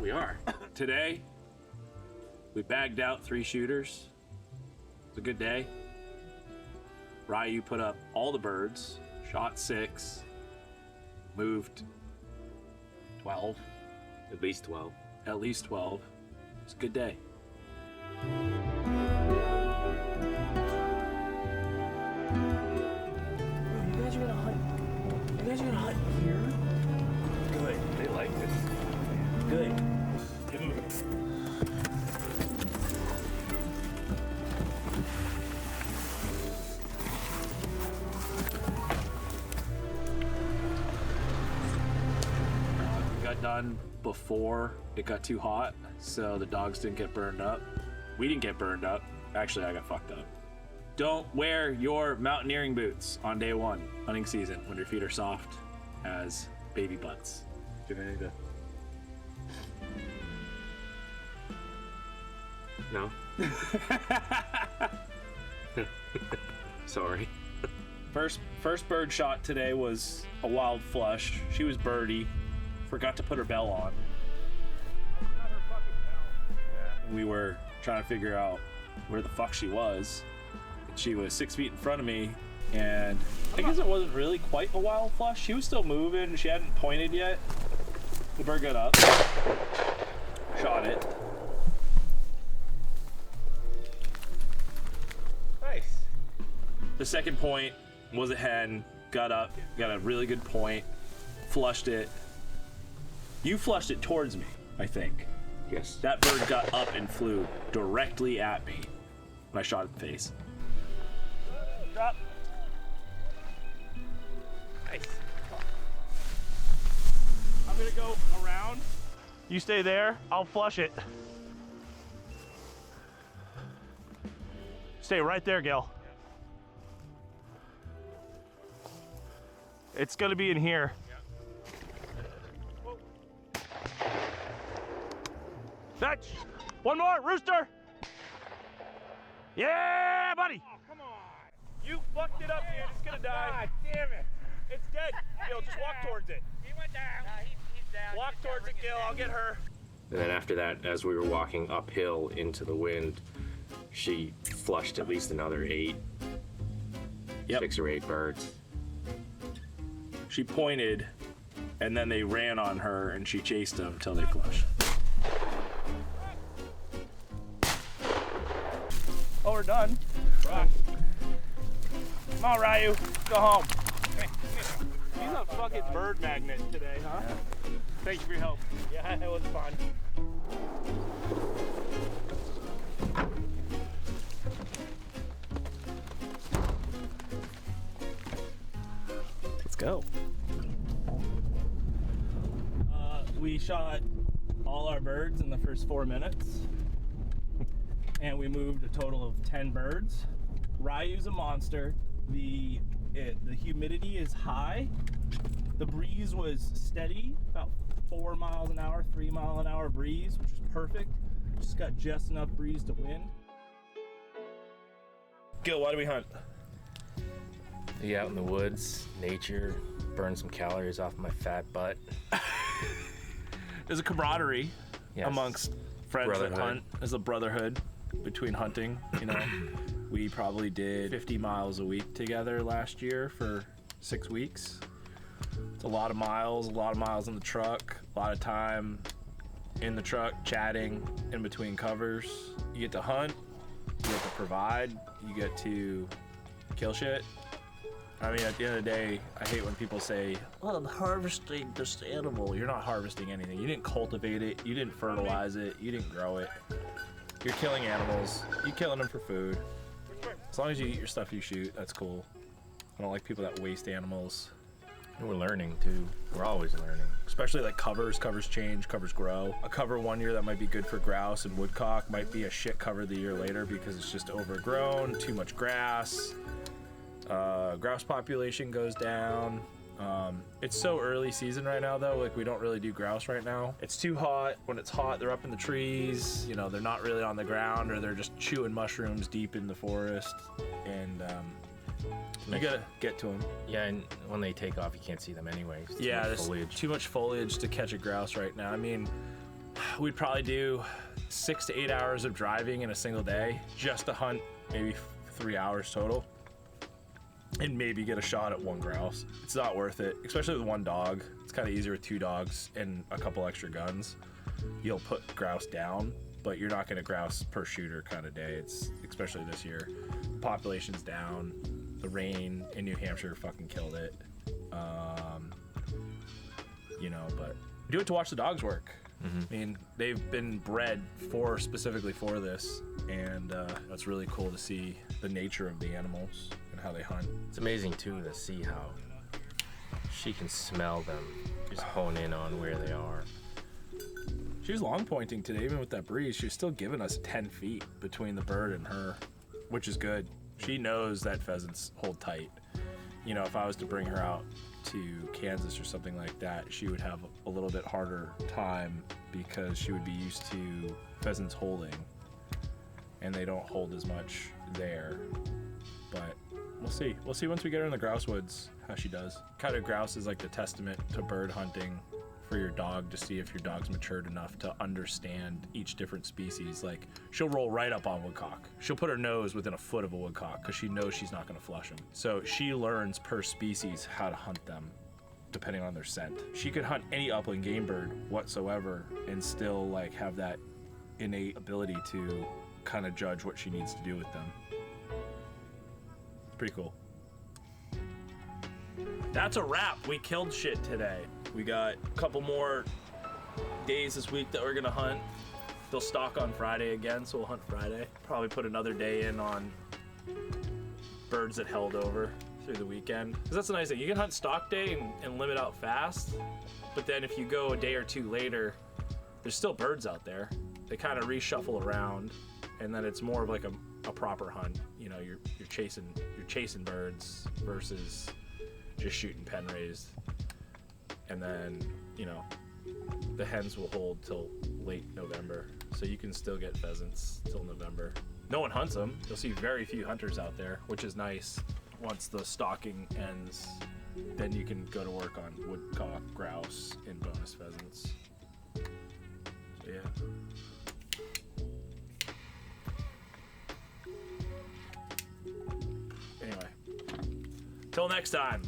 we are. Today, we bagged out 3 shooters. It's a good day. Ryu put up all the birds, shot 6, moved 12. At least 12. At least 12. It's a good day. You guys are gonna hunt. You guys are gonna hunt here? Good. They like this. Good. Got done before it got too hot, so the dogs didn't get burned up. We didn't get burned up. Actually, I got fucked up. Don't wear your mountaineering boots on day 1 hunting season when your feet are soft as baby butts. Do you have anything to... No? Sorry. First bird shot today was a wild flush. She was birdie. Forgot to put her bell on. We were trying to figure out where the fuck she was. She was 6 feet in front of me, and I guess it wasn't really quite a wild flush. She was still moving. She hadn't pointed yet. The bird got up, shot it. Nice. The second point was a hen. Got up, got a really good point, flushed it. You flushed it towards me, I think. Yes. That bird got up and flew directly at me when I shot it in the face. Drop. Nice. I'm gonna go around. You stay there. I'll flush it. Stay right there, Gil. It's gonna be in here. Fetch! One more, rooster! Yeah, buddy! Oh, come on! You fucked it up, dude. It's gonna die. God damn it! It's dead. Gil, just walk towards it. He went down. He's down. Walk towards it, Gil. I'll get her. And then after that, as we were walking uphill into the wind, she flushed at least another 8. Yep. 6 or 8 birds. She pointed, and then they ran on her, and she chased them until they flushed. Oh, we're done. Come on, Ryu. Go home. He's a fucking bird magnet today, huh? Yeah. Thank you for your help. Yeah, it was fun. Let's go. We shot all our birds in the first 4 minutes. And we moved a total of 10 birds. Ryu's a monster. The humidity is high. The breeze was steady, about 4 miles an hour, 3 mile an hour breeze, which is perfect. Just got just enough breeze to wind. Gil, why do we hunt? Be out in the woods, nature, burn some calories off my fat butt. There's a camaraderie amongst friends that hunt. There's a brotherhood between hunting, you know. We probably did 50 miles a week together last year for 6 weeks. It's a lot of miles in the truck, a lot of time in the truck chatting in between covers. You get to hunt, you get to provide, you get to kill shit. I mean, at the end of the day, I hate when people say, well, I'm harvesting this animal. You're not harvesting anything. You didn't cultivate it, you didn't fertilize it, you didn't grow it. You're killing animals. You're killing them for food. As long as you eat your stuff you shoot, that's cool. I don't like people that waste animals. And we're learning too. We're always learning. Especially like covers. Covers change, covers grow. A cover one year that might be good for grouse and woodcock might be a shit cover the year later because it's just overgrown, too much grass. Grouse population goes down. It's so early season right now though, like we don't really do grouse right now. It's too hot. When it's hot, they're up in the trees, you know, they're not really on the ground, or they're just chewing mushrooms deep in the forest, and you gotta get to them. Yeah, and when they take off, you can't see them anyways. Yeah, there's too much foliage to catch a grouse right now. I mean, we'd probably do 6 to 8 hours of driving in a single day just to hunt maybe 3 hours total. And maybe get a shot at one grouse. It's not worth it, especially with one dog. It's kind of easier with 2 dogs and a couple extra guns. You'll put grouse down, but you're not gonna grouse per shooter kind of day. It's especially this year. The population's down. The rain in New Hampshire fucking killed it. You know, but do it to watch the dogs work. I mean, they've been bred specifically for this, and it's really cool to see the nature of the animals and how they hunt. It's amazing too to see how she can smell them, just hone in on where they are. She was long pointing today, even with that breeze. She was still giving us 10 feet between the bird and her, which is good. She knows that pheasants hold tight. You know, if I was to bring her out to Kansas or something like that, she would have a little bit harder time because she would be used to pheasants holding, and they don't hold as much there. But we'll see. We'll see once we get her in the grouse woods how she does. Kind of grouse is like the testament to bird hunting for your dog, to see if your dog's matured enough to understand each different species. Like, she'll roll right up on woodcock. She'll put her nose within a foot of a woodcock because she knows she's not going to flush them. So she learns per species how to hunt them depending on their scent. She could hunt any upland game bird whatsoever and still like have that innate ability to kind of judge what she needs to do with them. It's pretty cool. That's a wrap. We killed shit today. We got a couple more days this week that we're gonna hunt. They'll stock on Friday again, so we'll hunt Friday. Probably put another day in on birds that held over through the weekend. Because that's the nice thing. You can hunt stock day and limit out fast, but then if you go a day or two later, there's still birds out there. They kind of reshuffle around, and then it's more of like a proper hunt. You know, you're chasing birds versus just shooting pen raised. And then, you know, the hens will hold till late November, so you can still get pheasants till November. No one hunts them. You'll see very few hunters out there, which is nice. Once the stalking ends, then you can go to work on woodcock, grouse, and bonus pheasants. So yeah. Anyway, till next time.